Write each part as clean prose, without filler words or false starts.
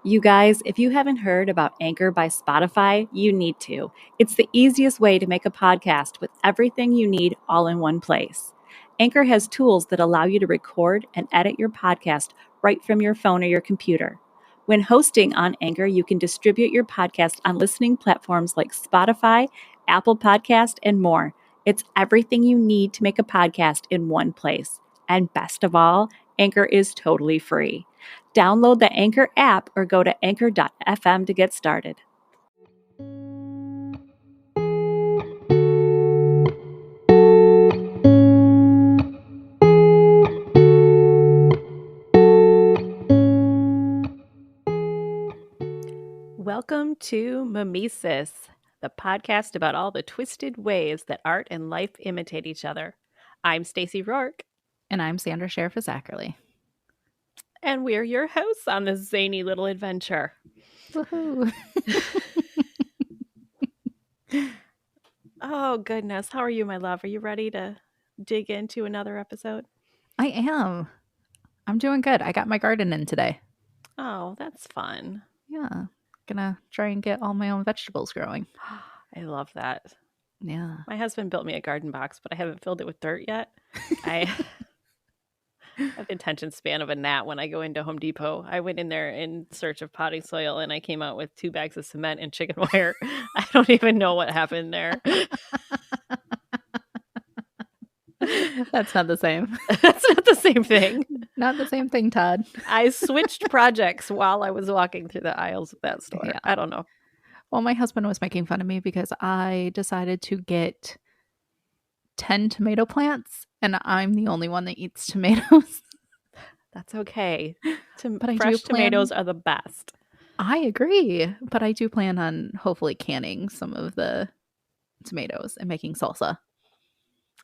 You guys, if you haven't heard about Anchor by Spotify, you need to. It's the easiest way to make a podcast with everything you need all in one place. Anchor has tools that allow you to record and edit your podcast right from your phone or your computer. When hosting on Anchor, you can distribute your podcast on listening platforms like Spotify, Apple Podcast, and more. It's everything you need to make a podcast in one place. And best of all, Anchor is totally free. Download the Anchor app or go to anchor.fm to get started. Welcome to Mimesis, the podcast about all the twisted ways that art and life imitate each other. I'm Stacey Rourke. And I'm Sandra Sheriff-Zackerly. And we're your hosts on this zany little adventure. Woohoo! Oh, goodness. How are you, my love? Are you ready to dig into another episode? I am. I'm doing good. I got my garden in today. Oh, that's fun. Yeah. Gonna try and get all my own vegetables growing. I love that. Yeah. My husband built me a garden box, but I haven't filled it with dirt yet. I have the attention span of a gnat when I go into Home Depot. I went in there in search of potting soil and I came out with 2 bags of cement and chicken wire. I don't even know what happened there. That's not the same. That's not the same thing. Not the same thing, Todd. I switched projects while I was walking through the aisles of that store. Yeah. I don't know. Well, my husband was making fun of me because I decided to get 10 tomato plants and I'm the only one that eats tomatoes. That's okay. But fresh tomatoes are the best. I agree. But I do plan on hopefully canning some of the tomatoes and making salsa.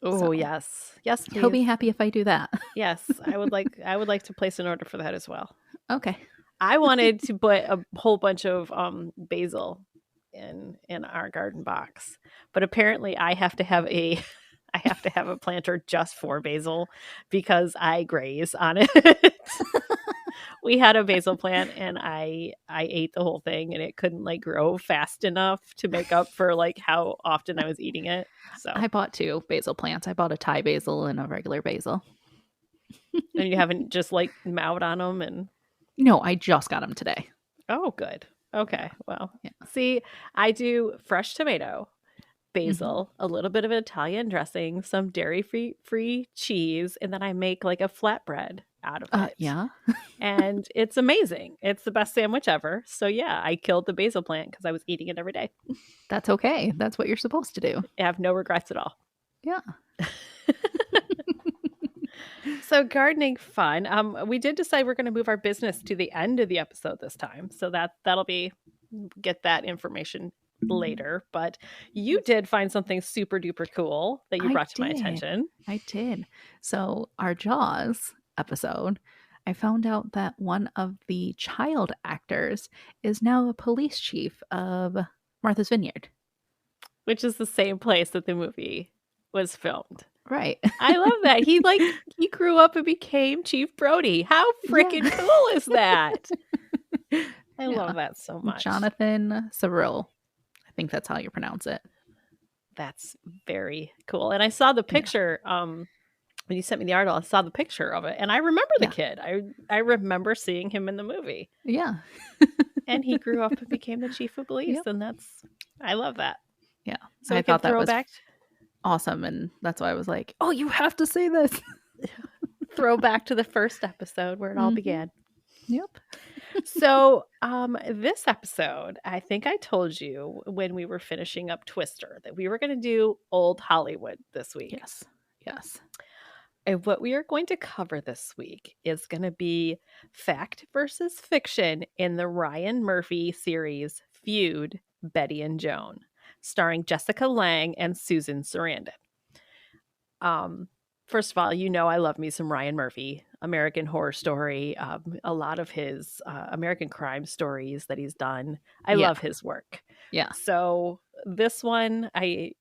Oh, So, yes. Yes, please. He'll be happy if I do that. Yes, I would like to place an order for that as well. Okay. I wanted to put a whole bunch of basil in our garden box, but apparently I have to have a planter just for basil because I graze on it. We had a basil plant and I ate the whole thing and it couldn't grow fast enough to make up for how often I was eating it. So I bought 2 basil plants. I bought a Thai basil and a regular basil. And you haven't just mowed on them and No, I just got them today. Oh, good. Okay. Well, Yeah. See, I do fresh tomato, basil, a little bit of Italian dressing, some dairy-free cheese, and then I make a flatbread out of it. Yeah. And it's amazing. It's the best sandwich ever. So yeah, I killed the basil plant because I was eating it every day. That's okay. That's what you're supposed to do. I have no regrets at all. Yeah. So gardening fun. We did decide we're going to move our business to the end of the episode this time. So that'll be get that information later. But you did find something super duper cool that you brought to my attention. I did. So our Jaws episode, I found out that one of the child actors is now a police chief of Martha's Vineyard, which is the same place that the movie was filmed. Right. I love that. He grew up and became Chief Brody. How freaking cool is that? I love that so much. Jonathan Cyril. I think that's how you pronounce it. That's very cool. And I saw the picture when you sent me the article. I saw the picture of it and I remember the kid. I remember seeing him in the movie. Yeah. And he grew up and became the chief of police. Yep. And I love that. Yeah. So I thought that was back awesome. And that's why I was like, oh, you have to say this. Throw back to the first episode where it all began. Yep. So this episode, I think I told you when we were finishing up Twister that we were going to do old Hollywood this week. Yes. And what we are going to cover this week is going to be fact versus fiction in the Ryan Murphy series Feud, Bette and Joan, starring Jessica Lange and Susan Sarandon. First of all, I love me some Ryan Murphy, American Horror Story, a lot of his American crime stories that he's done. I love his work. Yeah. So this one, I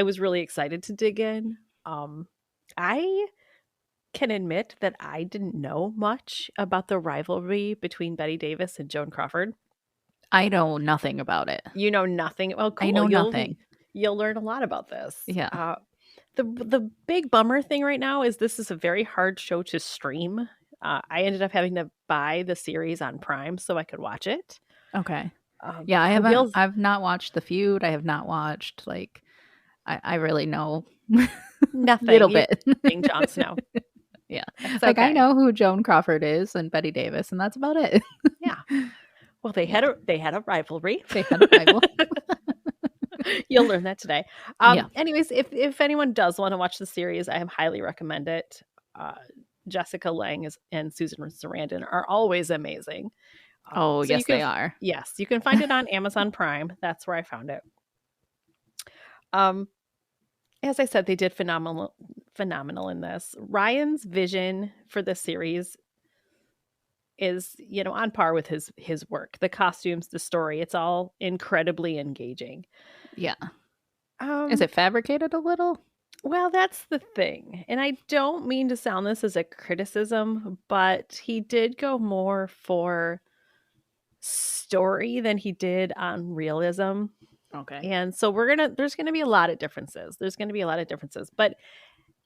was really excited to dig in. I can admit that I didn't know much about the rivalry between Bette Davis and Joan Crawford. I know nothing about it. You know nothing. Oh, cool. I know nothing. You'll learn a lot about this. Yeah. The big bummer thing right now is this is a very hard show to stream. I ended up having to buy the series on Prime so I could watch it. Okay. Yeah, I've not watched The Feud. I have not watched, like, I really know nothing. Little bit. Nothing, Jon Snow. Yeah. It's like, okay. I know who Joan Crawford is and Bette Davis, and that's about it. Yeah. Well, they had a rivalry. They had a rival. You'll learn that today. Yeah. Anyways, if anyone does want to watch the series, I highly recommend it. Jessica Lange and Susan Sarandon are always amazing. Oh, yes, they are. Yes, you can find it on Amazon Prime. That's where I found it. As I said, they did phenomenal in this. Ryan's vision for this series is, on par with his work. The costumes, the story, it's all incredibly engaging. Yeah. Is it fabricated a little? Well, that's the thing. And I don't mean to sound this as a criticism, but he did go more for story than he did on realism. Okay. And so there's going to be a lot of differences. But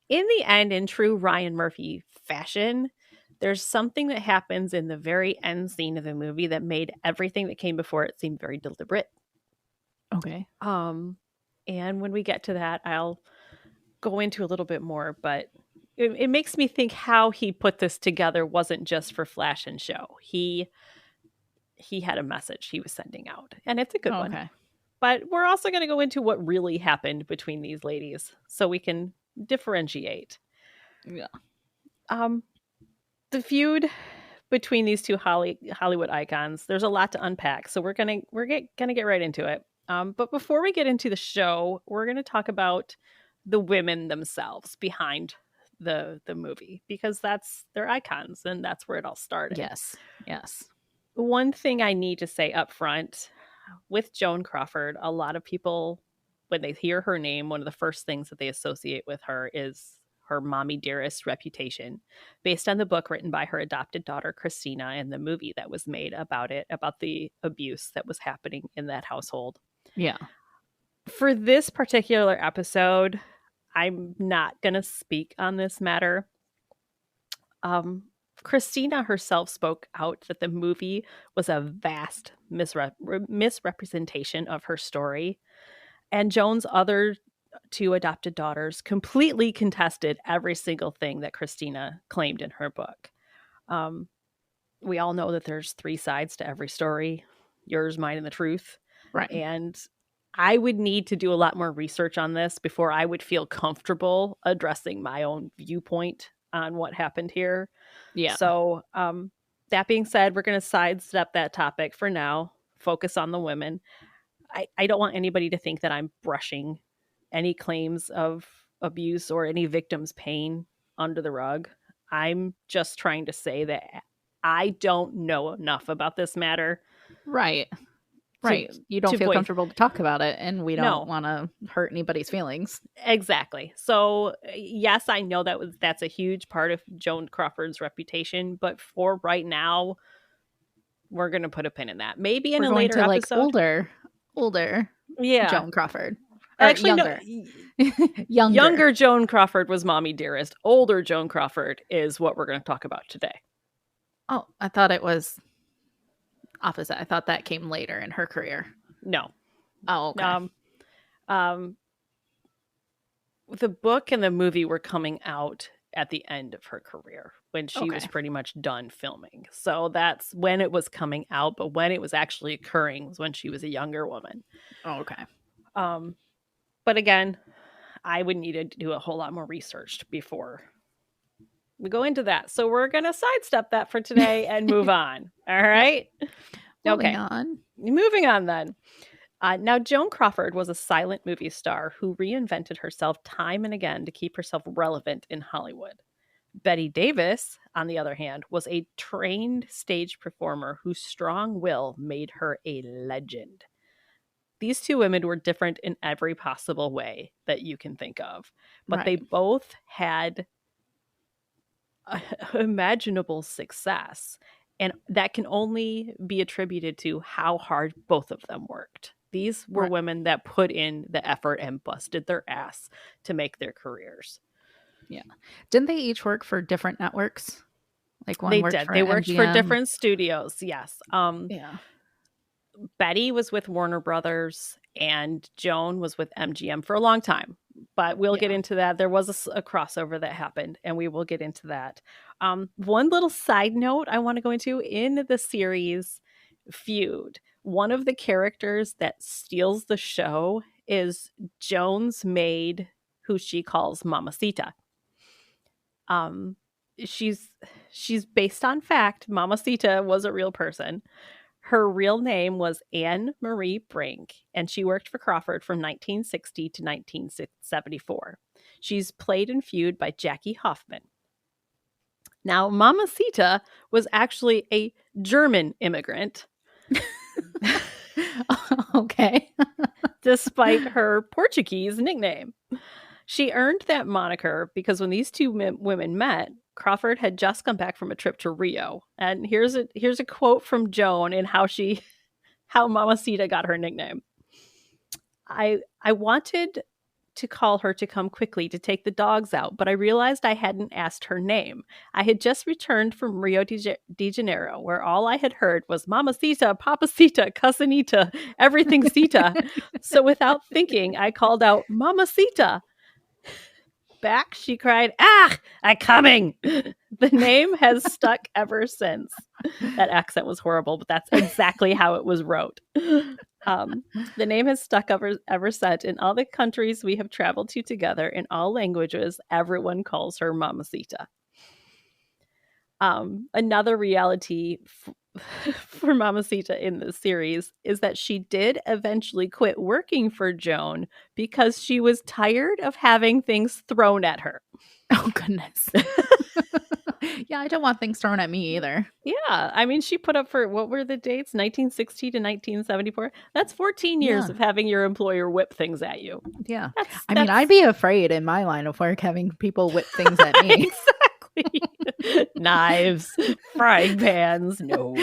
in the end, in true Ryan Murphy fashion, there's something that happens in the very end scene of the movie that made everything that came before it seem very deliberate. Okay. And when we get to that, I'll go into a little bit more, but it makes me think how he put this together wasn't just for flash and show. He had a message he was sending out, and it's a good one. But we're also going to go into what really happened between these ladies so we can differentiate. Yeah. The feud between these two Hollywood icons, there's a lot to unpack, so we're gonna get right into it. But before we get into the show, we're gonna talk about the women themselves behind the movie, because they're icons and that's where it all started. Yes. One thing I need to say up front with Joan Crawford, a lot of people, when they hear her name, one of the first things that they associate with her is her mommy dearest reputation, based on the book written by her adopted daughter, Christina, and the movie that was made about the abuse that was happening in that household. Yeah. For this particular episode, I'm not going to speak on this matter. Christina herself spoke out that the movie was a vast misrepresentation of her story. And Joan's other two adopted daughters completely contested every single thing that Christina claimed in her book. We all know that there's three sides to every story: yours, mine, and the truth. Right. And I would need to do a lot more research on this before I would feel comfortable addressing my own viewpoint on what happened here. Yeah. So that being said, we're going to sidestep that topic for now, focus on the women. I don't want anybody to think that I'm brushing any claims of abuse or any victim's pain under the rug. I'm just trying to say that I don't know enough about this matter. Right. You don't feel comfortable to talk about it, and we don't want to hurt anybody's feelings. Exactly. So yes, I know that's a huge part of Joan Crawford's reputation, but for right now, we're going to put a pin in that. Maybe in a later episode. Like older Joan Crawford. Actually, younger. Younger Joan Crawford was mommy dearest. Older Joan Crawford is what we're going to talk about today. Oh, I thought it was opposite. I thought that came later in her career. No. Oh, okay. The book and the movie were coming out at the end of her career when she was pretty much done filming. So that's when it was coming out, but when it was actually occurring was when she was a younger woman. Oh, okay. But again, I would need to do a whole lot more research before we go into that. So we're going to sidestep that for today and move on. All right. Moving on then. Now, Joan Crawford was a silent movie star who reinvented herself time and again to keep herself relevant in Hollywood. Bette Davis, on the other hand, was a trained stage performer whose strong will made her a legend. These two women were different in every possible way that you can think of, but they both had imaginable success. And that can only be attributed to how hard both of them worked. These were Right. women that put in the effort and busted their ass to make their careers. Yeah. Didn't they each work for different networks? Like one They worked did. for They worked for MGM. different studios. Yes. Yeah. Betty was with Warner Brothers and Joan was with MGM for a long time. But we'll get Yeah. into that. There was a crossover that happened, and we will get into that. One little side note I want to go into in the series Feud. One of the characters that steals the show is Joan's maid, who she calls Mamacita. She's based on fact. Mamacita was a real person. Her real name was Anne Marie Brink, and she worked for Crawford from 1960 to 1974. She's played in Feud by Jackie Hoffman. Now, Mamacita was actually a German immigrant, Okay. despite her Portuguese nickname. She earned that moniker because when these two women met, Crawford had just come back from a trip to Rio. And here's a quote from Joan and how Mamacita got her nickname. I wanted to call her to come quickly to take the dogs out, but I realized I hadn't asked her name. I had just returned from Rio de Janeiro, where all I had heard was Mamacita, Papacita, Cousinita, everything Cita. So without thinking, I called out, Mamacita. Back, she cried, "Ah, I'm coming." The name has stuck ever since. That accent was horrible, but that's exactly how it was wrote. The name has stuck ever since. In all the countries we have traveled to together, in all languages, everyone calls her Mamacita. Another reality for Mamacita in this series is that she did eventually quit working for Joan because she was tired of having things thrown at her. Oh, goodness. Yeah, I don't want things thrown at me either. Yeah, I mean, she put up for, what were the dates? 1960 to 1974. That's 14 years Yeah. of having your employer whip things at you. Yeah. That's, I mean, I'd be afraid in my line of work having people whip things at me. exactly. Knives, frying pans. No.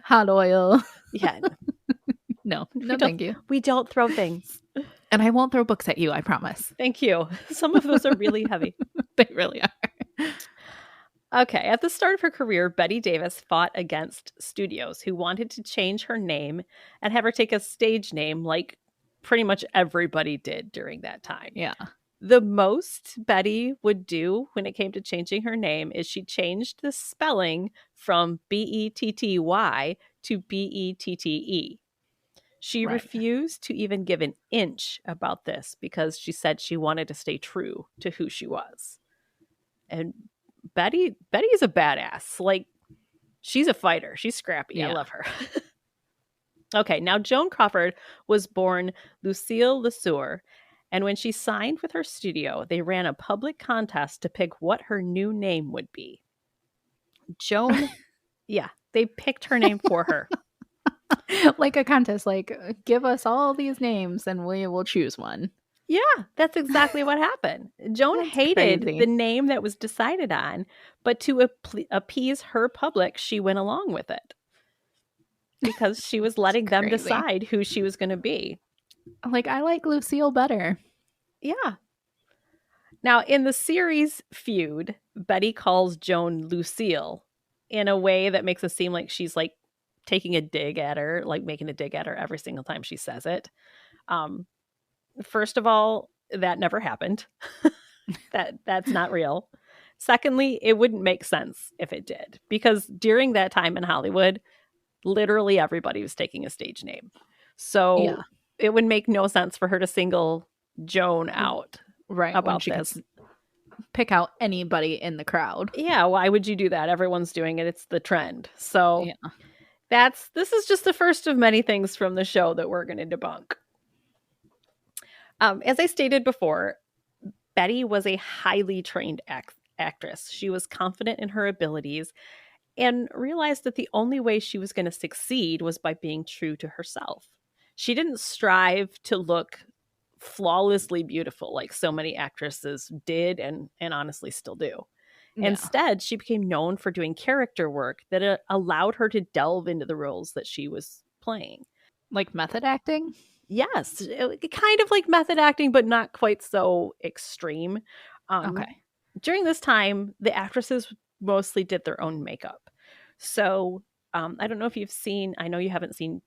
Hot oil. Yeah. No, thank you. We don't throw things. And I won't throw books at you, I promise. Thank you. Some of those are really heavy. They really are. Okay, at the start of her career, Bette Davis fought against studios who wanted to change her name and have her take a stage name like pretty much everybody did during that time. Yeah. The most Betty would do when it came to changing her name is she changed the spelling from Betty to Bette. She Right. refused to even give an inch about this because she said she wanted to stay true to who she was. And Betty is a badass. Like, she's a fighter. She's scrappy. Yeah. I love her. Okay, now Joan Crawford was born Lucille Lesueur, and when she signed with her studio, they ran a public contest to pick what her new name would be. Joan, yeah, they picked her name for her. Like a contest, like, give us all these names and we will choose one. Yeah, that's exactly what happened. Joan That's hated crazy. the name that was decided on, but to appease her public, she went along with it because she was letting them crazy. decide who she was going to be. Like, I like Lucille better. Yeah. Now, in the series Feud, Betty calls Joan Lucille in a way that makes it seem like she's like taking a dig at her, like making a dig at her every single time she says it. First of all, that never happened. That's not real. Secondly, it wouldn't make sense if it did, because during that time in Hollywood, literally everybody was taking a stage name. So Yeah. it would make no sense for her to single Joan out Right. about this. Pick out anybody in the crowd. Yeah, why would you do that? Everyone's doing it. It's the trend. So Yeah. this is just the first of many things from the show that we're going to debunk. As I stated before, Betty was a highly trained actress. She was confident in her abilities and realized that the only way she was going to succeed was by being true to herself. She didn't strive to look flawlessly beautiful like so many actresses did and honestly still do. Yeah. Instead, she became known for doing character work that allowed her to delve into the roles that she was playing. Like method acting? Yes, kind of like method acting, but not quite so extreme. Okay. During this time, the actresses mostly did their own makeup. So I don't know if you've seen, I know you haven't seen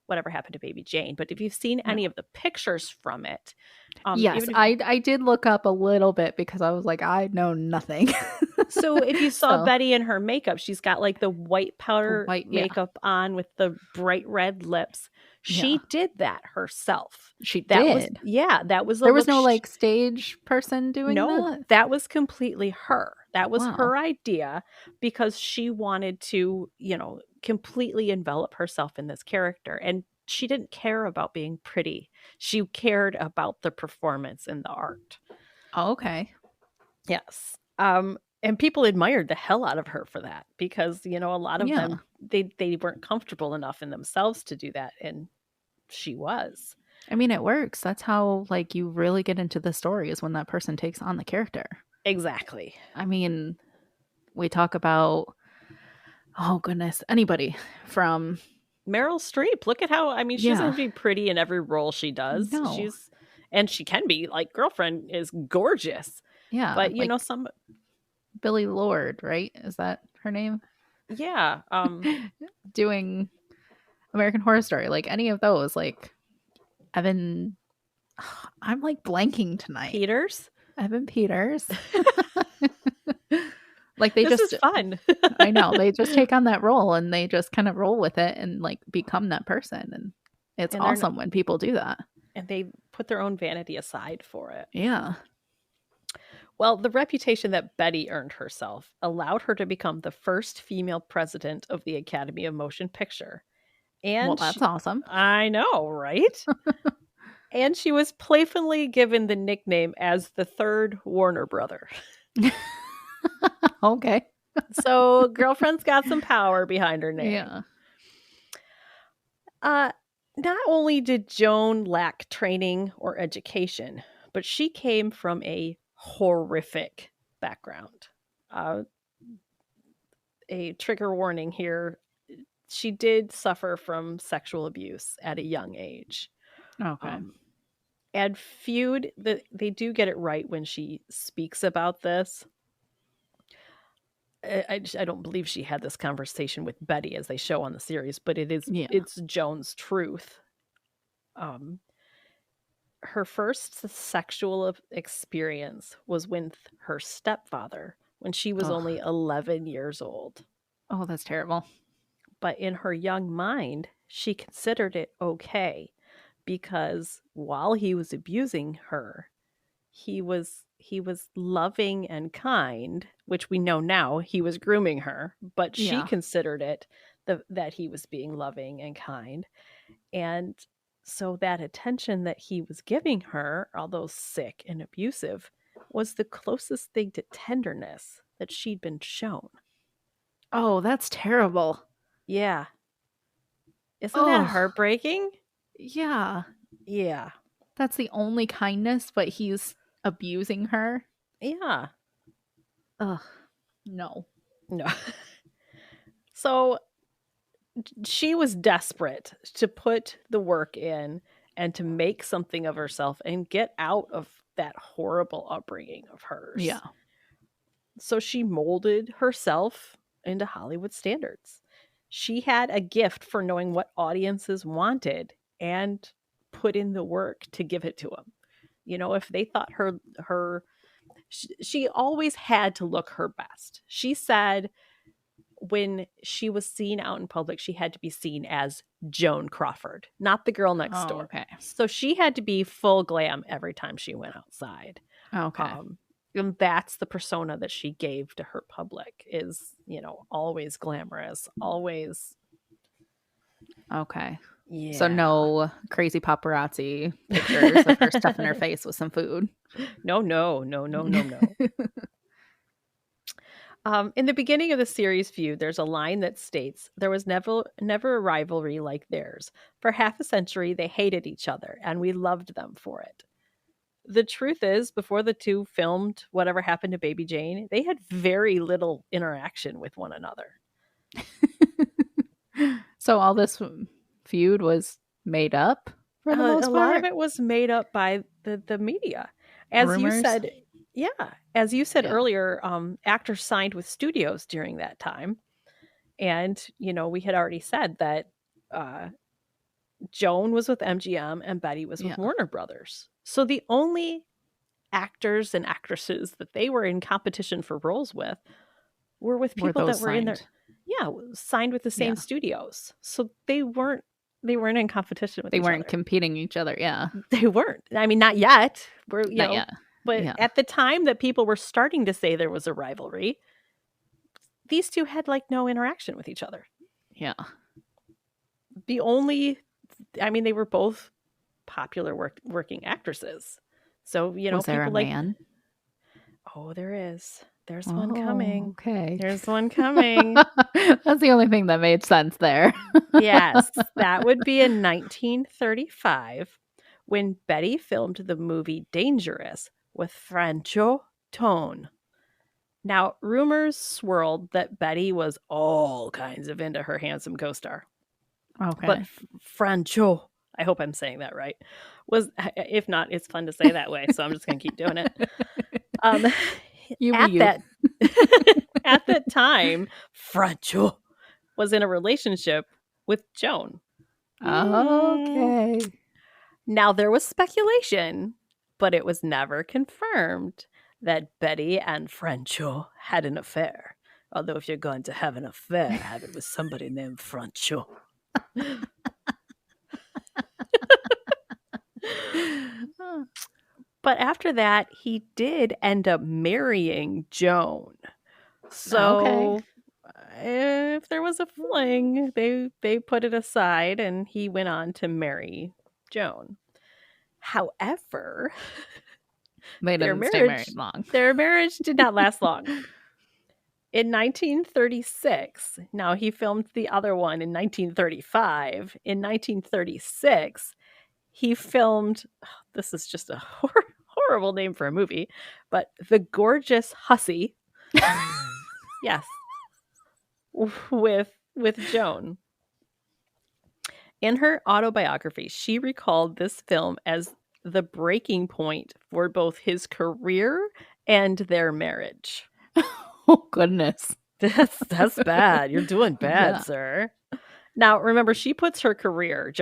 Whatever Happened to Baby Jane, but if you've seen any of the pictures from it, yes, even if, I did look up a little bit because I was like, I know nothing. so if you saw Betty in her makeup, she's got like the white powder makeup on with the bright red lips. She did that herself. She that did. That was there was no like stage person doing that. That was completely her. That was Wow. her idea because she wanted to, completely envelop herself in this character. And she didn't care about being pretty. She cared about the performance and the art. Oh, okay. Yes. And people admired the hell out of her for that because, a lot of them, they weren't comfortable enough in themselves to do that. And she was. I mean, it works. That's how, like, you really get into the story is when that person takes on the character. Exactly. I mean, we talk about, oh goodness, anybody from Meryl Streep. Look at how, she doesn't have to be pretty in every role she does. No. And she can be, like, Girlfriend is gorgeous. Yeah. But, like some... Billy Lord, right? Is that her name? Yeah. Doing American Horror Story. Like, any of those, like, Evan... I'm, like, blanking tonight. Peters? Evan Peters. Like, this is fun. I know. They just take on that role and they just kind of roll with it and, like, become that person. And it's awesome when people do that. And they put their own vanity aside for it. Yeah. Well, the reputation that Betty earned herself allowed her to become the first female president of the Academy of Motion Picture. And well, that's awesome. I know, right? And she was playfully given the nickname as the third Warner brother. Okay. So Girlfriend's got some power behind her name. Yeah. Not only did Joan lack training or education, but she came from a horrific background. A trigger warning here. She did suffer from sexual abuse at a young age. Okay. And Feud, they do get it right when she speaks about this. I don't believe she had this conversation with Betty as they show on the series, but it's Joan's truth. Her first sexual experience was with her stepfather when she was only 11 years old. Oh, that's terrible. But in her young mind, she considered it okay because while he was abusing her, he was loving and kind, which we know now he was grooming her, but she considered it that he was being loving and kind. And so that attention that he was giving her, although sick and abusive, was the closest thing to tenderness that she'd been shown. Oh, that's terrible. Yeah. Isn't that heartbreaking? Yeah. Yeah. That's the only kindness, but he's abusing her. Yeah. Ugh. No. So she was desperate to put the work in and to make something of herself and get out of that horrible upbringing of hers. Yeah. So she molded herself into Hollywood standards. She had a gift for knowing what audiences wanted and put in the work to give it to them. If they thought she always had to look her best. She said when she was seen out in public, she had to be seen as Joan Crawford, not the girl next door. Okay. So she had to be full glam every time she went outside. Okay. And that's the persona that she gave to her public is, always glamorous, always. Okay. Yeah. So no crazy paparazzi pictures of her stuffing her face with some food. No. In the beginning of the series Feud, there's a line that states, "There was never a rivalry like theirs. For half a century, they hated each other, and we loved them for it." the truth is, before the two filmed Whatever Happened to Baby Jane, they had very little interaction with one another. So all this feud was made up for the most A part? lot of it was made up by the media. As Rumors? you said, as you said Yeah. earlier, actors signed with studios during that time. And, we had already said that Joan was with MGM and Betty was with Warner Brothers. So the only actors and actresses that they were in competition for roles with were with people that were in their signed with the same studios. So they weren't in competition with each other. They weren't competing each other. Yeah. They weren't. I mean, not yet. Not yet. But at the time that people were starting to say there was a rivalry, these two had no interaction with each other. Yeah. They were both popular working actresses. So, was there a man? Oh, there is. There's one coming. Okay. There's one coming. That's the only thing that made sense there. Yes. That would be in 1935 when Betty filmed the movie Dangerous with Franco Tone. Now, rumors swirled that Betty was all kinds of into her handsome co-star. Okay. But Franco, I hope I'm saying that right, if not, it's fun to say that way, so I'm just going to keep doing it. At that time, Franco was in a relationship with Joan. Okay. Now, there was speculation, but it was never confirmed that Betty and Franco had an affair. Although if you're going to have an affair, have it with somebody named Franco. But after that, he did end up marrying Joan. So if there was a fling, they put it aside and he went on to marry Joan. However, they didn't stay married long. Their marriage did not last long. In 1936, now he filmed the other one in 1935. In 1936, he filmed, this is just a horrible name for a movie, but The Gorgeous Hussy. Yes. With Joan. In her autobiography, she recalled this film as the breaking point for both his career and their marriage. Oh, goodness. That's bad. You're doing bad, sir. Now, remember, Joan puts her career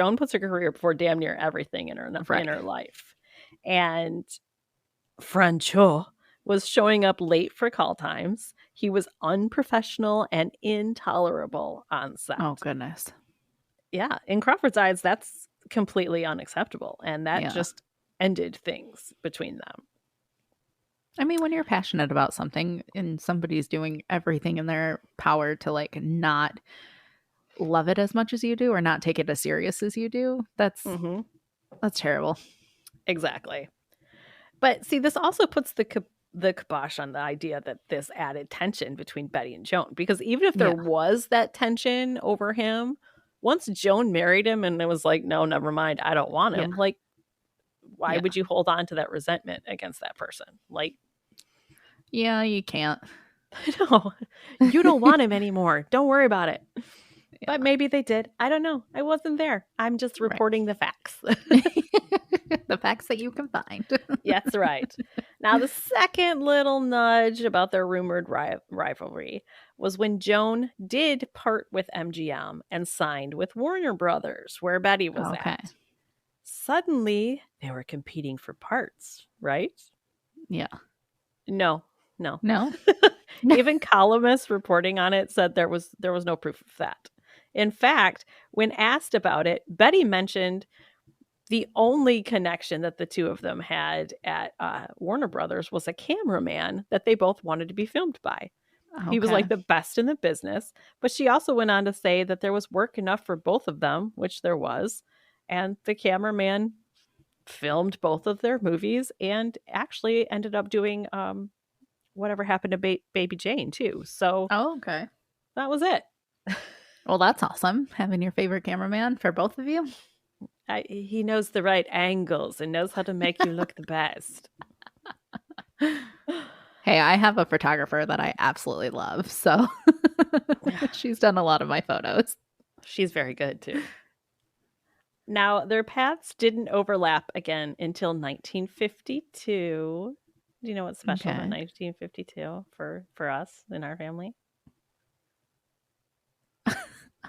before damn near everything in her life. And Franco was showing up late for call times. He was unprofessional and intolerable on set. Oh, goodness. Yeah. In Crawford's eyes, that's completely unacceptable. And that just ended things between them. I mean, when you're passionate about something and somebody's doing everything in their power to not love it as much as you do or not take it as serious as you do, that's terrible. Exactly. But see, this also puts the kibosh on the idea that this added tension between Betty and Joan, because even if there was that tension over him, once Joan married him and it was like, no, never mind, I don't want him. Why would you hold on to that resentment against that person? Yeah, you can't. No, you don't want him anymore. Don't worry about it. Yeah. But maybe they did. I don't know. I wasn't there. I'm just reporting the facts. The facts that you can find. That's right. Now, the second little nudge about their rumored rivalry was when Joan did part with MGM and signed with Warner Brothers, where Betty was at. Suddenly, they were competing for parts, right? Yeah. No. Even columnists reporting on it said there was no proof of that. In fact, when asked about it, Betty mentioned the only connection that the two of them had at Warner Brothers was a cameraman that they both wanted to be filmed by. Okay. He was the best in the business, but she also went on to say that there was work enough for both of them, which there was, and the cameraman filmed both of their movies and actually ended up doing Whatever Happened to Baby Jane too. So that was it. Well, that's awesome. Having your favorite cameraman for both of you. He knows the right angles and knows how to make you look the best. Hey, I have a photographer that I absolutely love, so she's done a lot of my photos. She's very good too. Now, their paths didn't overlap again until 1952. Do you know what's special about 1952 for us in our family?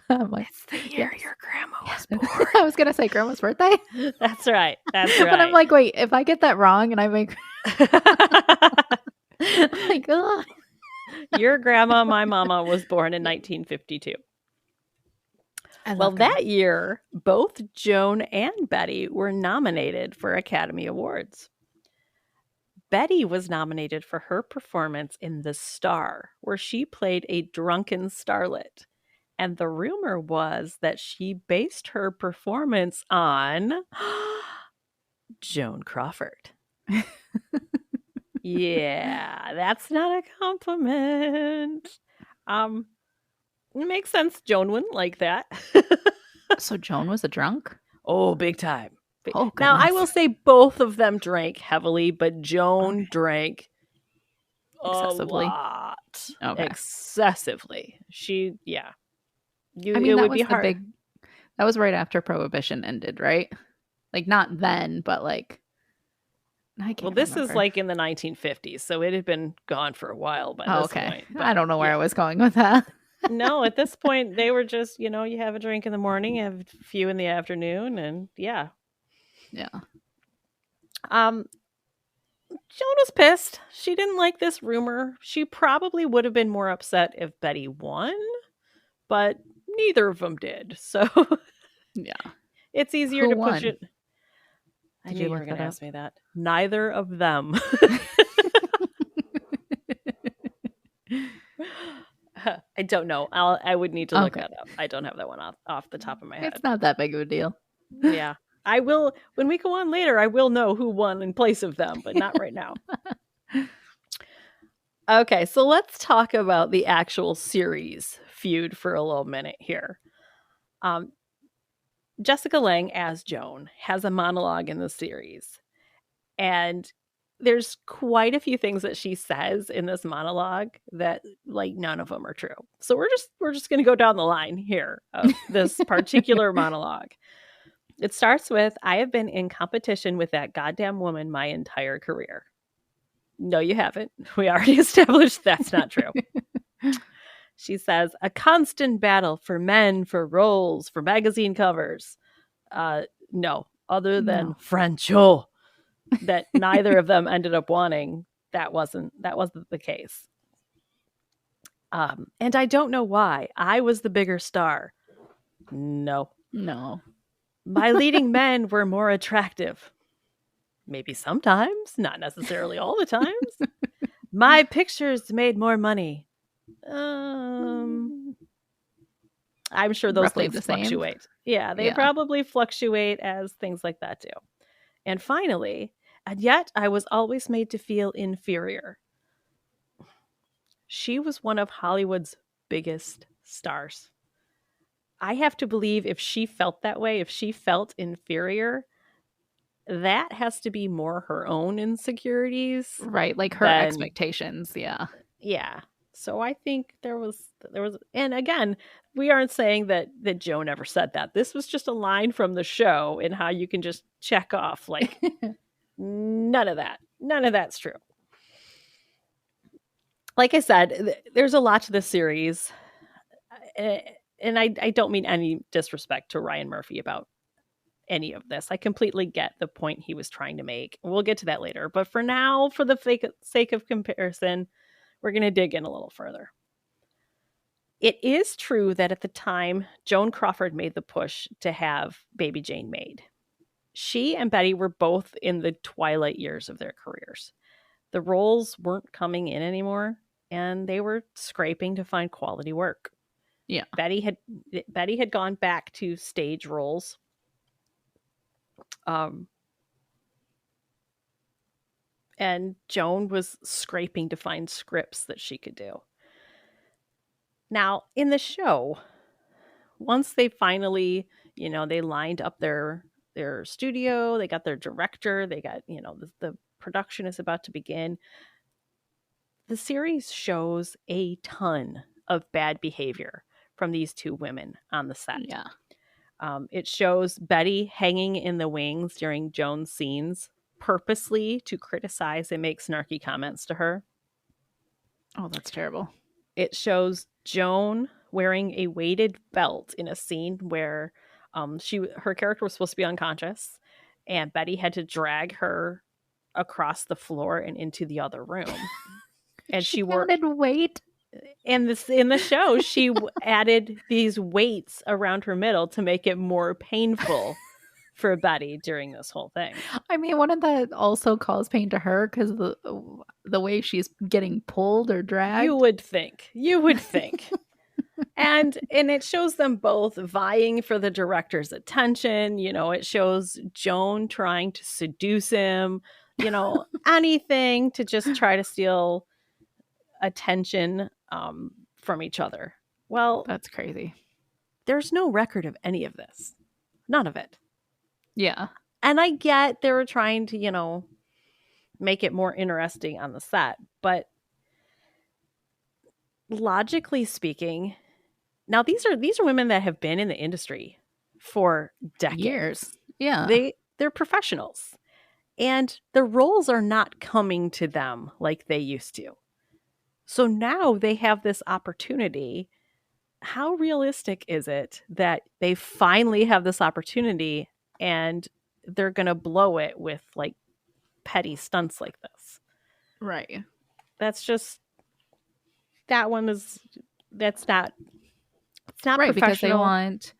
I'm like, It's the year yes. your grandma was born. I was gonna say grandma's birthday. That's right. That's right. But I'm like, wait, if I get that wrong and I make like, ugh. Your grandma, my mama, was born in 1952. Well, that year, both Joan and Betty were nominated for Academy Awards. Betty was nominated for her performance in The Star, where she played a drunken starlet. And the rumor was that she based her performance on Joan Crawford. Yeah, that's not a compliment. It makes sense. Joan wouldn't like that. So Joan was a drunk? Oh, big time. Oh, now, I goodness. will say both of them drank heavily, but Joan drank Excessively. a lot. Okay. Excessively. She, yeah. I mean, it that would was be the hard. big. That was right after Prohibition ended, right? Like not then, but like. I can't This remember. is like in the 1950s, so it had been gone for a while by this point. But, I don't know where I was going with that. No, at this point, they were just, you have a drink in the morning, you have a few in the afternoon, and yeah. Yeah. Joan was pissed. She didn't like this rumor. She probably would have been more upset if Betty won, but neither of them did. So yeah, it's easier Who to won? push it. I knew you were going to up? ask me that. Neither of them. I don't know. I would need to look that up. I don't have that one off the top of my head. It's not that big of a deal. Yeah. I will, when we go on later, I will know who won in place of them, but not right now. Okay, so let's talk about the actual series Feud for a little minute here. Jessica Lange as Joan has a monologue in the series, and there's quite a few things that she says in this monologue that like none of them are true. So we're just going to go down the line here of this particular monologue. It starts with, "I have been in competition with that goddamn woman my entire career." No, you haven't. We already established that's not true. She says, "A constant battle for men, for roles, for magazine covers." No, other than Francho, that neither of them ended up wanting. That wasn't the case. And I don't know why. I was the bigger star. No. My leading men were more attractive. Maybe sometimes, not necessarily all the times. My pictures made more money. I'm sure those Roughly things fluctuate. Yeah, they probably fluctuate as things like that do. And finally, and yet I was always made to feel inferior. She was one of Hollywood's biggest stars. I have to believe if she felt that way, if she felt inferior, that has to be more her own insecurities. Right, like her expectations, yeah. Yeah. So I think there was, and again, we aren't saying that Joan ever said that. This was just a line from the show and how you can just check off like none of that. None of that's true. Like I said, there's a lot to this series. And I don't mean any disrespect to Ryan Murphy about any of this. I completely get the point he was trying to make. We'll get to that later. But for now, for the sake of comparison, we're going to dig in a little further. It is true that at the time, Joan Crawford made the push to have Baby Jane made. She and Betty were both in the twilight years of their careers. The roles weren't coming in anymore, and they were scraping to find quality work. Yeah. Betty had gone back to stage roles. And Joan was scraping to find scripts that she could do. Now, in the show, once they finally, they lined up their studio, they got their director, they got, the production is about to begin. The series shows a ton of bad behavior from these two women on the set. Yeah. It shows Betty hanging in the wings during Joan's scenes purposely to criticize and make snarky comments to her. Oh, that's terrible. It shows Joan wearing a weighted belt in a scene where her character was supposed to be unconscious, and Betty had to drag her across the floor and into the other room. And she added weight. And this in the show, she added these weights around her middle to make it more painful for Betty during this whole thing. I mean, wouldn't that also cause pain to her because the way she's getting pulled or dragged? You would think. And it shows them both vying for the director's attention. It shows Joan trying to seduce him, anything to just try to steal attention from each other. Well, that's crazy. There's no record of any of this. None of it. Yeah. And I get they were trying to, make it more interesting on the set, but logically speaking, now these are women that have been in the industry for decades. Years. Yeah. They're professionals. And the roles are not coming to them like they used to. So now they have this opportunity. How realistic is it that they finally have this opportunity and they're going to blow it with like petty stunts like this? Right. That's just, it's not right, because they want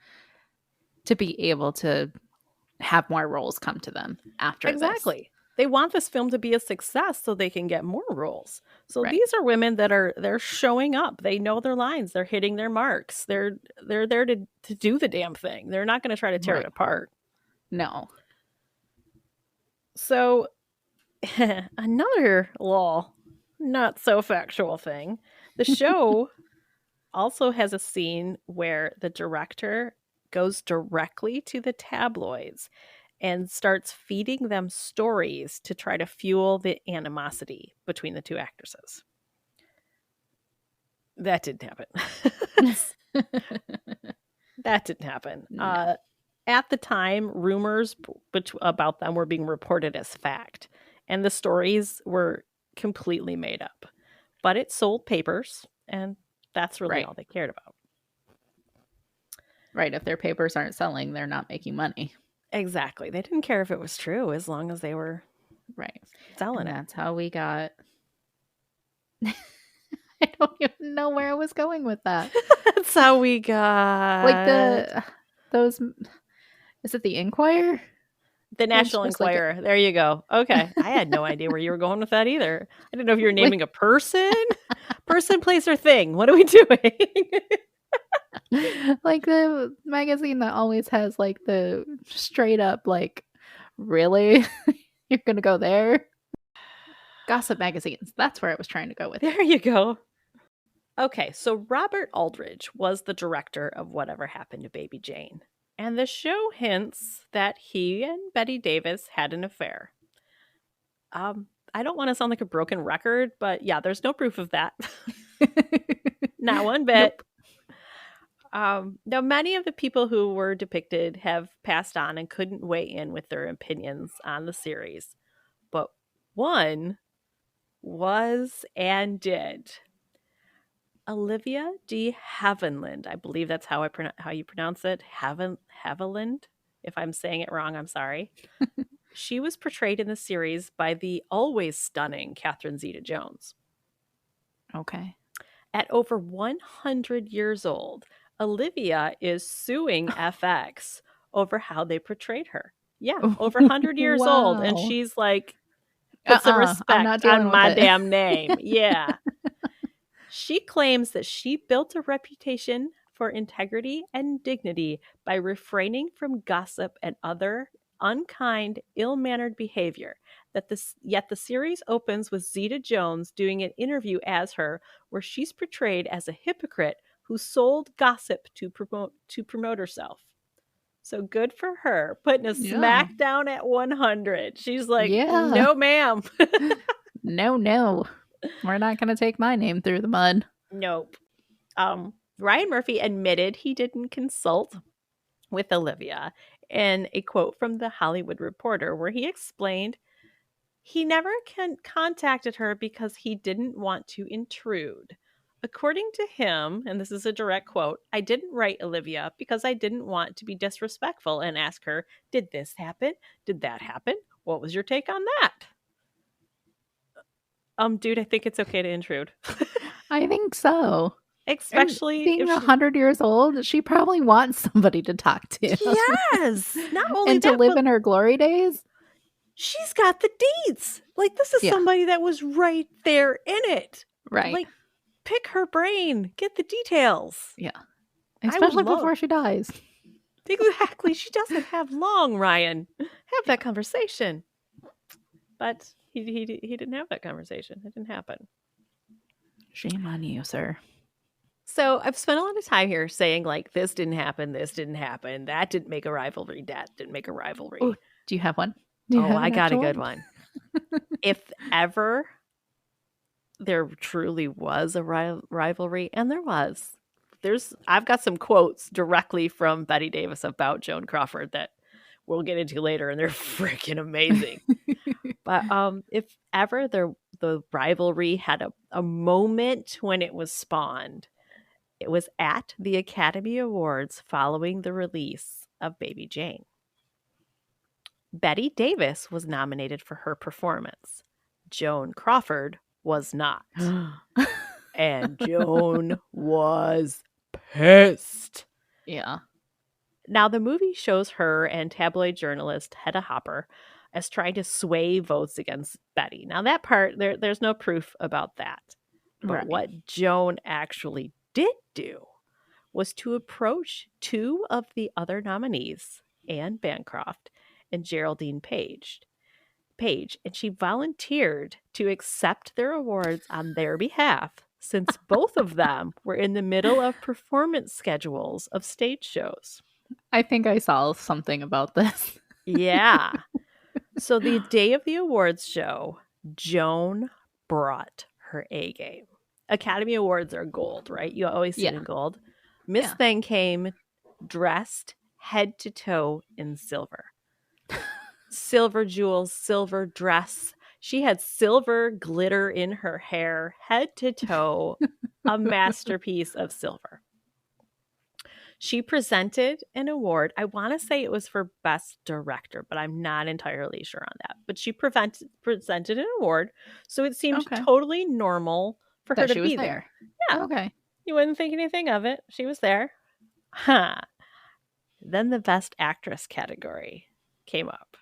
to be able to have more roles come to them after exactly. this. They want this film to be a success so they can get more roles. So these are women that they're showing up. They know their lines. They're hitting their marks. They're there to do the damn thing. They're not going to try to tear it apart. No. So another little not so factual thing. The show also has a scene where the director goes directly to the tabloids and starts feeding them stories to try to fuel the animosity between the two actresses. That didn't happen. That didn't happen. No. At the time, rumors about them were being reported as fact, and the stories were completely made up. But it sold papers, and that's really all they cared about. Right. If their papers aren't selling, they're not making money. Exactly. They didn't care if it was true as long as they were selling it. That's how we got. I don't even know where I was going with that. That's how we got like those. Is it the Inquirer? The National Enquirer. There you go. Okay. I had no idea where you were going with that either. I didn't know if you were naming a person. Person, place, or thing. What are we doing? Like the magazine that always has like the straight up like, really? You're gonna go there? Gossip magazines. That's where I was trying to go with. There you go. Okay, so Robert Aldridge was the director of Whatever Happened to Baby Jane. And the show hints that he and Betty Davis had an affair. I don't want to sound like a broken record, but yeah, there's no proof of that. Not one bit. Nope. Now, many of the people who were depicted have passed on and couldn't weigh in with their opinions on the series. But one was and did. Olivia de Havilland. I believe that's how you pronounce it. Havilland. If I'm saying it wrong, I'm sorry. She was portrayed in the series by the always stunning Catherine Zeta-Jones. Okay. At over 100 years old, Olivia is suing FX over how they portrayed her. Yeah, over 100 years old. And she's like, put some respect on my damn name. Yeah. She claims that she built a reputation for integrity and dignity by refraining from gossip and other unkind, ill-mannered behavior. Yet the series opens with Zeta-Jones doing an interview as her, where she's portrayed as a hypocrite who sold gossip to promote herself. So good for her, putting a smack down at 100. She's like, no, ma'am. No. We're not going to take my name through the mud. Nope. Ryan Murphy admitted he didn't consult with Olivia in a quote from the Hollywood Reporter where he explained he never contacted her because he didn't want to intrude. According to him, and this is a direct quote, I didn't write Olivia because I didn't want to be disrespectful and ask her, did this happen? Did that happen? What was your take on that? Dude, I think it's okay to intrude. I think so. Especially being 100 years old, she probably wants somebody to talk to. Yes. Not only and that, to live in her glory days. She's got the deeds. Like, this is somebody that was right there in it. Right. Like, pick her brain. Get the details. Yeah. Especially before she dies. Exactly. She doesn't have long, Ryan. Have that conversation. But he didn't have that conversation. It didn't happen. Shame on you, sir. So I've spent a lot of time here saying, like, this didn't happen, that didn't make a rivalry, that didn't make a rivalry. Ooh, do you have one? I got a good one. If ever there truly was a rivalry, and there was, I've got some quotes directly from Bette Davis about Joan Crawford that we'll get into later, and they're freaking amazing. But if ever the rivalry had a moment when it was spawned, it was at the Academy Awards following the release of Baby Jane. Bette Davis was nominated for her performance. Joan Crawford was not. And Joan was pissed. Yeah. Now, the movie shows her and tabloid journalist Hedda Hopper as trying to sway votes against Bette. Now, that part, there's no proof about that. But what Joan actually did do was to approach two of the other nominees, Anne Bancroft and Geraldine Page, and she volunteered to accept their awards on their behalf since both of them were in the middle of performance schedules of stage shows. I think I saw something about this. Yeah. So the day of the awards show, Joan brought her A game. Academy Awards are gold, right? You always see it in gold. Miss Thing came dressed head to toe in silver. Silver jewels, silver dress. She had silver glitter in her hair, head to toe, a masterpiece of silver. She presented an award. I want to say it was for Best Director, but I'm not entirely sure on that. But she presented an award, so it seemed totally normal for her to be there. Yeah. Okay. You wouldn't think anything of it. She was there. Huh. Then the Best Actress category came up.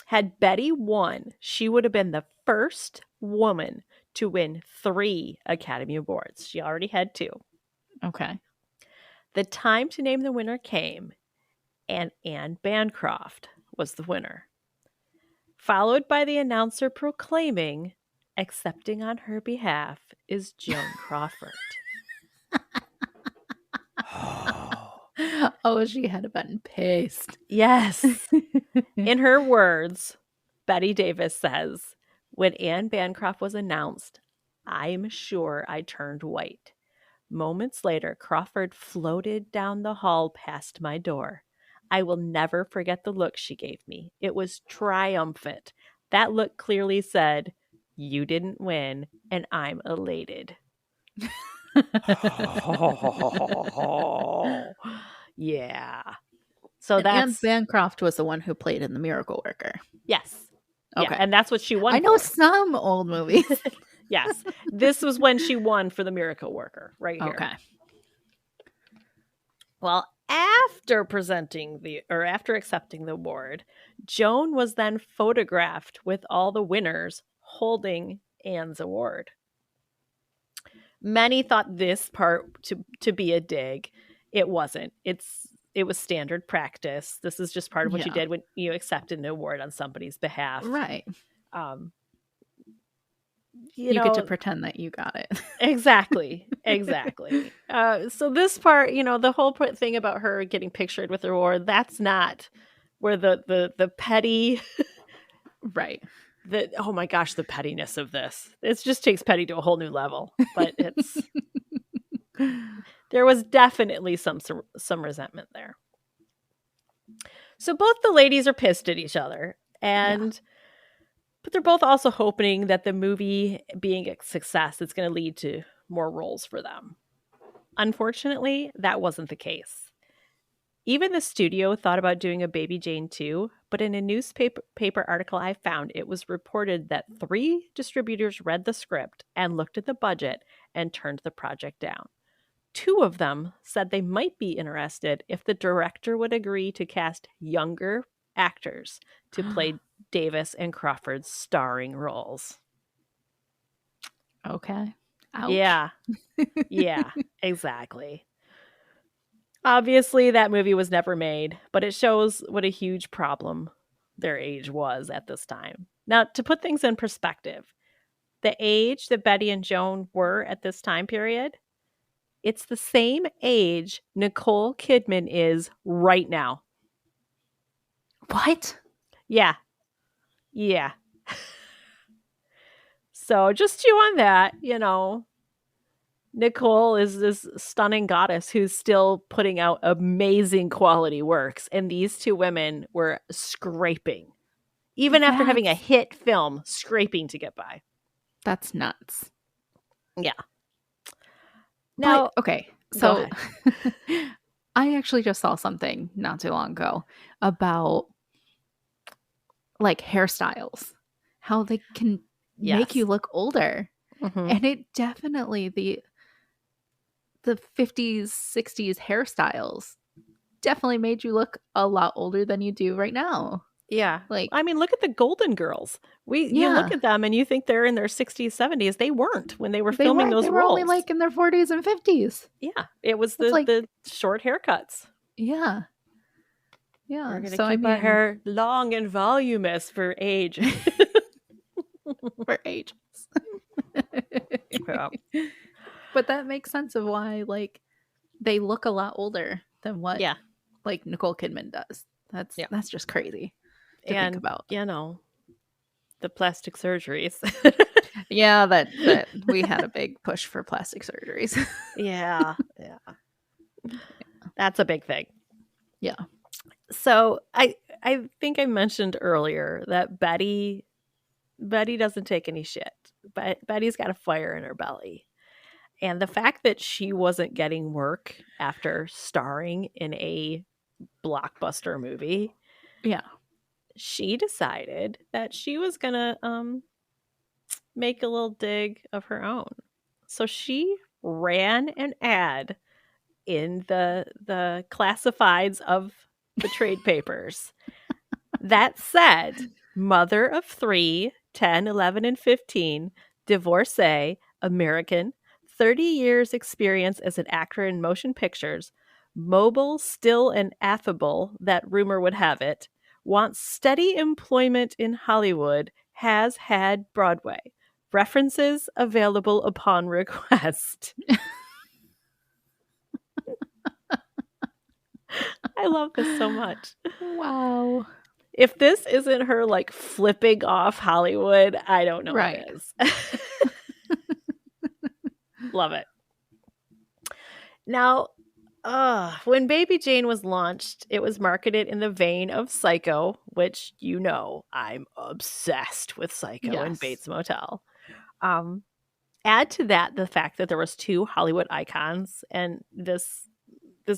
Had Bette won, she would have been the first woman to win 3 Academy Awards. She already had 2. Okay. The time to name the winner came, and Anne Bancroft was the winner, followed by the announcer proclaiming, accepting on her behalf is Joan Crawford. Oh, she had been pissed. Yes. In her words, Bette Davis says, when Anne Bancroft was announced, I'm sure I turned white. Moments later, Crawford floated down the hall past my door. I will never forget the look she gave me. It was triumphant. That look clearly said, you didn't win, and I'm elated. Yeah. So Anne Bancroft was the one who played in The Miracle Worker. Yes. Okay. Yeah, and that's what she won. I know some old movies. Yes. This was when she won for The Miracle Worker, right here. Okay. Well, after accepting the award, Joan was then photographed with all the winners holding Anne's award. Many thought this part to be a dig. It wasn't. It was standard practice. This is just part of what you did when you accepted an award on somebody's behalf. Right. You get to pretend that you got it. Exactly. So this part, the whole thing about her getting pictured with the reward, that's not where the petty, right. oh my gosh, the pettiness of this. It just takes petty to a whole new level. But there was definitely some resentment there. So both the ladies are pissed at each other, but they're both also hoping that the movie being a success is going to lead to more roles for them. Unfortunately, that wasn't the case. Even the studio thought about doing a Baby Jane 2, but in a newspaper article I found, it was reported that 3 distributors read the script and looked at the budget and turned the project down. 2 of them said they might be interested if the director would agree to cast younger actors to play Davis and Crawford's starring roles. Okay. Ouch. Yeah, exactly. Obviously, that movie was never made, but it shows what a huge problem their age was at this time. Now, to put things in perspective, the age that Bette and Joan were at this time period, it's the same age Nicole Kidman is right now. What? Yeah. So just chew on that, Nicole is this stunning goddess who's still putting out amazing quality works. And these 2 women were scraping. Even after having a hit film, scraping to get by. That's nuts. Yeah. Now, okay. So I actually just saw something not too long ago about like hairstyles, how they can make you look older. Mm-hmm. And it definitely, the 50s, 60s hairstyles definitely made you look a lot older than you do right now. Yeah. Like, I mean, look at the Golden Girls. You look at them and you think they're in their 60s, 70s. They weren't when they were filming those roles. They were only like in their 40s and 50s. Yeah. It was the short haircuts. Yeah. Yeah. We're going to keep our hair long and voluminous for age. For ages. Yeah. But that makes sense of why like they look a lot older than what like Nicole Kidman does. That's just crazy to think about. The plastic surgeries. Yeah, that we had a big push for plastic surgeries. Yeah. That's a big thing. Yeah. So I think I mentioned earlier that Betty doesn't take any shit. But Betty's got a fire in her belly. And the fact that she wasn't getting work after starring in a blockbuster movie, she decided that she was gonna make a little dig of her own. So she ran an ad in the classifieds of the trade papers that said, mother of 3, 10, 11, and 15, divorcee, American, 30 years experience as an actor in motion pictures, mobile, still, and affable, that rumor would have it, wants steady employment in Hollywood, has had Broadway. References available upon request. I love this so much. Wow. If this isn't her like flipping off Hollywood, I don't know what is. Love it. Now, when Baby Jane was launched, it was marketed in the vein of Psycho, which I'm obsessed with Psycho and Bates Motel. Add to that the fact that there was 2 Hollywood icons, and this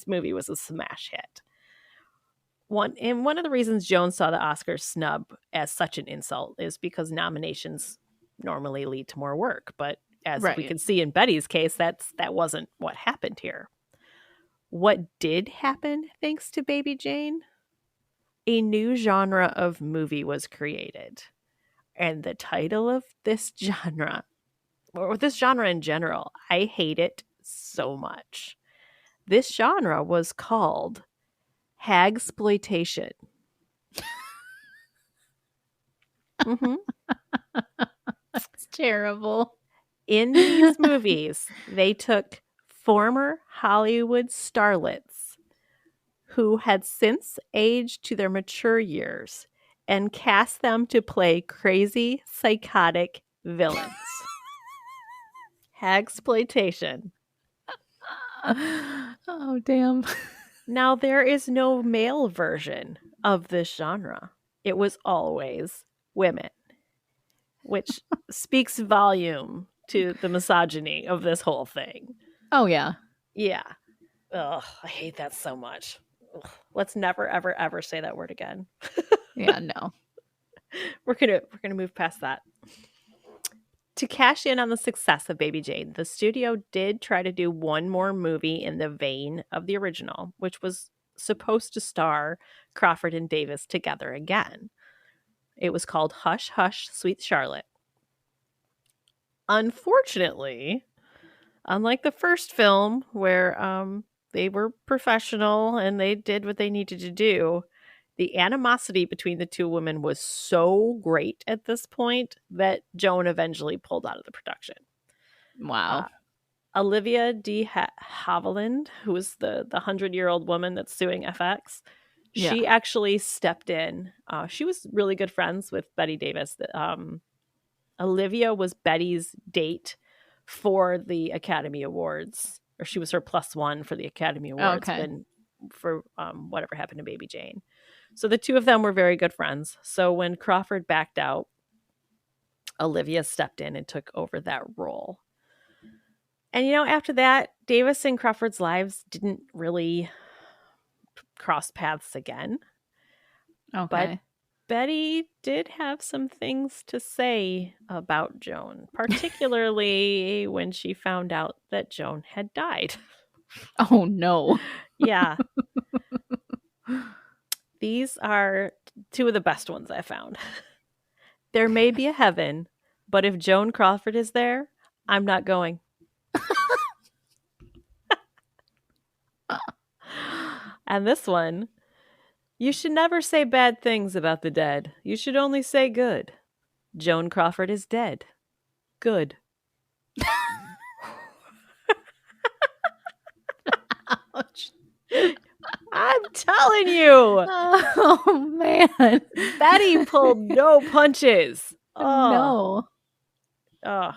movie was a smash hit. One of the reasons Joan saw the Oscars snub as such an insult is because nominations normally lead to more work, but as we can see in Betty's case, that wasn't what happened here. What did happen thanks to Baby Jane? A new genre of movie was created. And the title of this genre, or this genre in general, I hate it so much. This genre was called hagsploitation. It's terrible. In these movies, they took former Hollywood starlets who had since aged to their mature years and cast them to play crazy, psychotic villains. Hagsploitation. Oh, damn. Now, there is no male version of this genre. It was always women, which speaks volume to the misogyny of this whole thing. Oh, yeah. Yeah. Ugh, I hate that so much. Ugh. Let's never, ever, ever say that word again. Yeah, no. We're gonna move past that. To cash in on the success of Baby Jane, the studio did try to do one more movie in the vein of the original, which was supposed to star Crawford and Davis together again. It was called Hush, Hush, Sweet Charlotte. Unfortunately, unlike the first film where they were professional and they did what they needed to do, the animosity between the two women was so great at this point that Joan eventually pulled out of the production. Wow. Olivia de Havilland, who was the 100-year-old woman that's suing FX, she actually stepped in. She was really good friends with Bette Davis. Olivia was Betty's date for the Academy Awards, or she was her +1 for the Academy Awards for whatever happened to Baby Jane. So the two of them were very good friends. So when Crawford backed out, Olivia stepped in and took over that role. And, after that, Davis and Crawford's lives didn't really cross paths again. Okay. But Betty did have some things to say about Joan, particularly when she found out that Joan had died. Oh, no. Yeah. These are two of the best ones I found. There may be a heaven, but if Joan Crawford is there, I'm not going. And this one, you should never say bad things about the dead. You should only say good. Joan Crawford is dead. Good. Ouch. I'm telling you. Oh, man. Betty pulled no punches. Oh. No. Oh.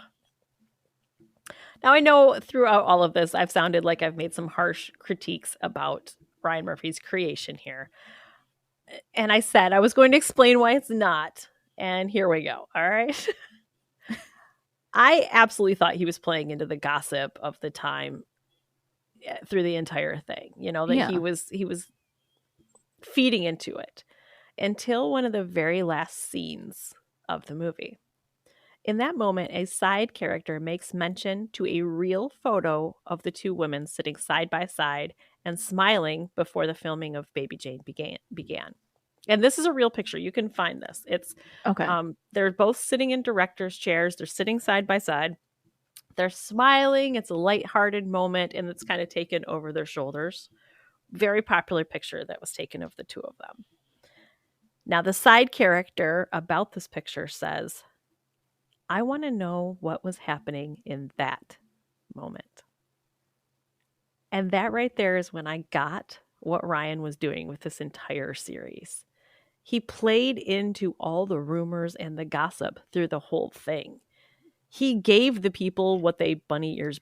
Now, I know throughout all of this, I've sounded like I've made some harsh critiques about Ryan Murphy's creation here. And I said I was going to explain why it's not. And here we go. All right. I absolutely thought he was playing into the gossip of the time through the entire thing. That he was feeding into it until one of the very last scenes of the movie. In that moment, a side character makes mention to a real photo of the two women sitting side by side and smiling before the filming of Baby Jane began. And this is a real picture. You can find this. It's okay. They're both sitting in director's chairs. They're sitting side by side. They're smiling. It's a lighthearted moment, and it's kind of taken over their shoulders. Very popular picture that was taken of the two of them. Now, the side character about this picture says, I want to know what was happening in that moment. And that right there is when I got what Ryan was doing with this entire series. He played into all the rumors and the gossip through the whole thing. He gave the people what they bunny ears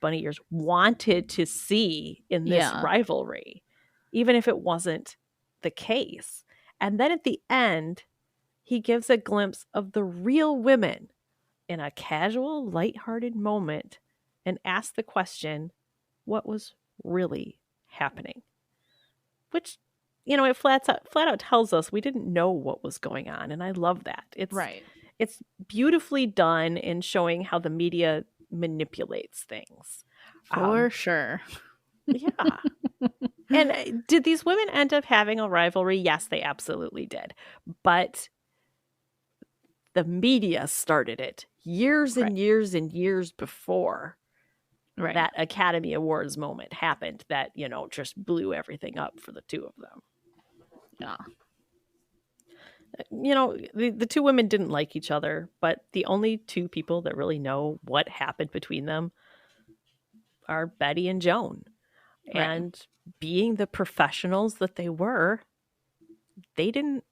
wanted to see in this rivalry, even if it wasn't the case. And then at the end, he gives a glimpse of the real women in a casual, lighthearted moment and asks the question, what was really happening? Which, it flat out tells us we didn't know what was going on. And I love that. It's beautifully done in showing how the media manipulates things. For sure. Yeah. And did these women end up having a rivalry? Yes, they absolutely did. But the media started it years and years and years before that Academy Awards moment happened that, just blew everything up for the two of them. Yeah. The two women didn't like each other, but the only two people that really know what happened between them are Bette and Joan. Right. And being the professionals that they were, they didn't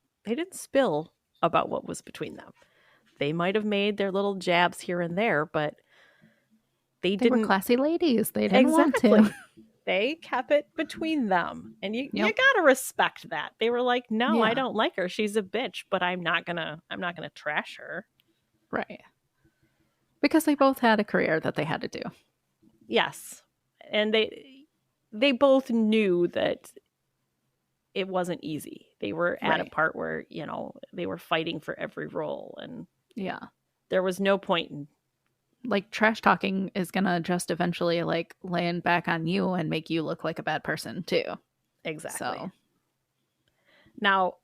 spill about what was between them. They might have made their little jabs here and there, but they They were didn't. classy ladies. They didn't want Exactly. to. They kept it between them, and you Yep. gotta respect that. They were like, "No, I Yeah. don't like her. She's a bitch, but I'm not gonna trash her." Right. Because they both had a career that they had to do. Yes, and they both knew that it wasn't easy. They were at a Right. part where they were fighting for every role, and Yeah. there was no point in. Like, trash talking is gonna just eventually like land back on you and make you look like a bad person too. Exactly. So Now,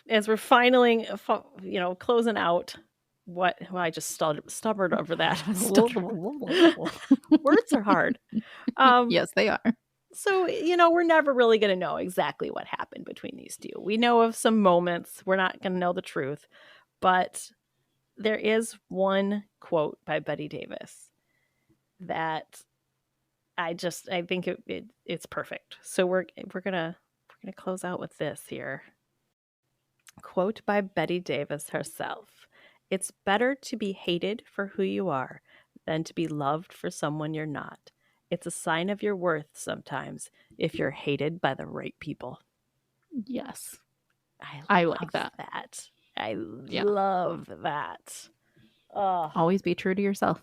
as we're finally, closing out, I just stuttered over that. Words are hard. yes, they are. So, we're never really going to know exactly what happened between these two. We know of some moments. We're not going to know the truth. But there is one quote by Bette Davis that I think it's perfect. So we're gonna close out with this here. Quote by Bette Davis herself: "It's better to be hated for who you are than to be loved for someone you're not. It's a sign of your worth sometimes if you're hated by the right people." Yes. I like love that. I love that. Always be true to yourself.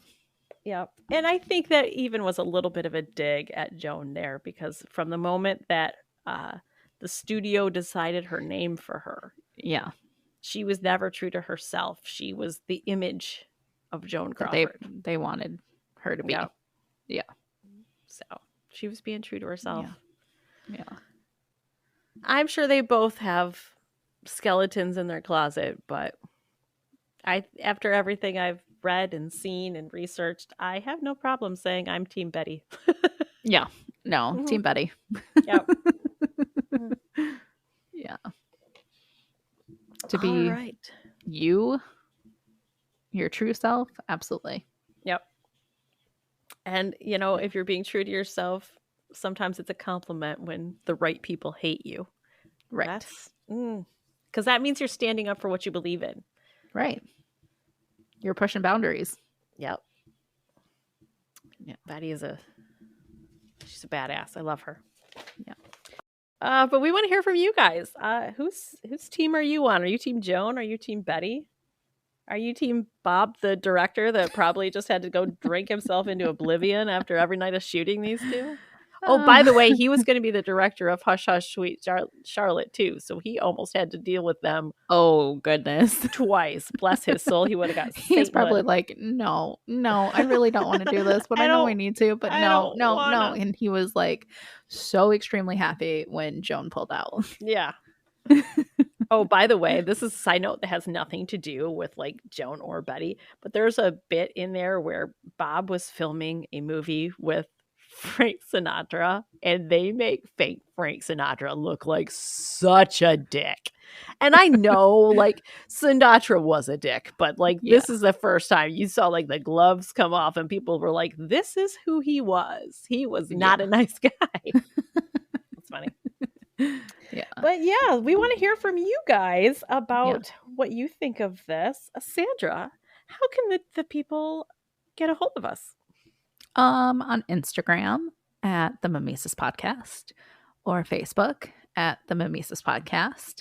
Yeah. And I think that even was a little bit of a dig at Joan there, because from the moment that the studio decided her name for her, Yeah. she was never true to herself. She was the image of Joan Crawford. They wanted her to be. Yeah. Yeah. So she was being true to herself. Yeah. I'm sure they both have skeletons in their closet, but after everything I've read and seen and researched, I have no problem saying I'm Team Bette. Yeah. No, Mhm. Team Bette. Yep. Yeah. To be All right. you, your true self, absolutely. Yep. And, if you're being true to yourself, sometimes it's a compliment when the right people hate you. Right. Because that means you're standing up for what you believe in. Right. You're pushing boundaries. Yep. Yeah. Bette she's a badass. I love her. Yeah. But we want to hear from you guys. Whose team are you on? Are you Team Joan? Are you Team Bette? Are you Team Bob, the director that probably just had to go drink himself into oblivion after every night of shooting these two? Oh, by the way, he was going to be the director of Hush Hush Sweet Charlotte too, so he almost had to deal with them. Oh goodness, twice. Bless his soul. He would have got. He's probably like, no, I really don't want to do this, but I know I need to. But no. And he was like so extremely happy when Joan pulled out. Yeah. Oh, by the way, this is a side note that has nothing to do with like Joan or Bette, but there's a bit in there where Bob was filming a movie with Frank Sinatra, and they make fake Frank Sinatra look like such a dick. And I know like Sinatra was a dick, but like this is the first time you saw like the gloves come off and people were like, this is who he was. He was not a nice guy. That's funny. Yeah. But yeah, we want to hear from you guys about what you think of this. Sandra, how can the people get a hold of us? On Instagram at the Mimesis Podcast, or Facebook at the Mimesis Podcast,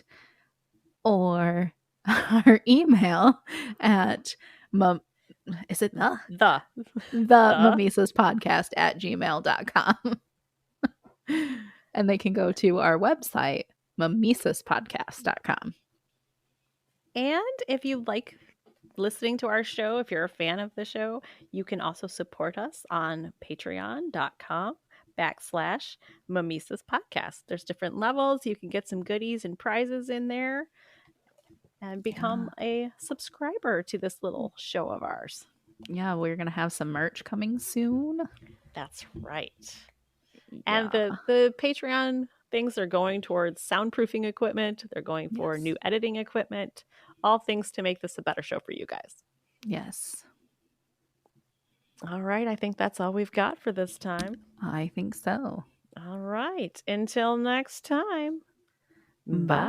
or our email at is it the Mimesis Podcast at gmail.com. And they can go to our website, mimesispodcast.com. And if you like listening to our show, if you're a fan of the show, you can also support us on patreon.com/Mimesis Podcast. There's different levels. You can get some goodies and prizes in there and become a subscriber to this little show of ours. Yeah, we're going to have some merch coming soon. That's right. And the Patreon things are going towards soundproofing equipment. They're going for Yes. new editing equipment, all things to make this a better show for you guys. Yes. All right. I think that's all we've got for this time. I think so. All right. Until next time. Bye.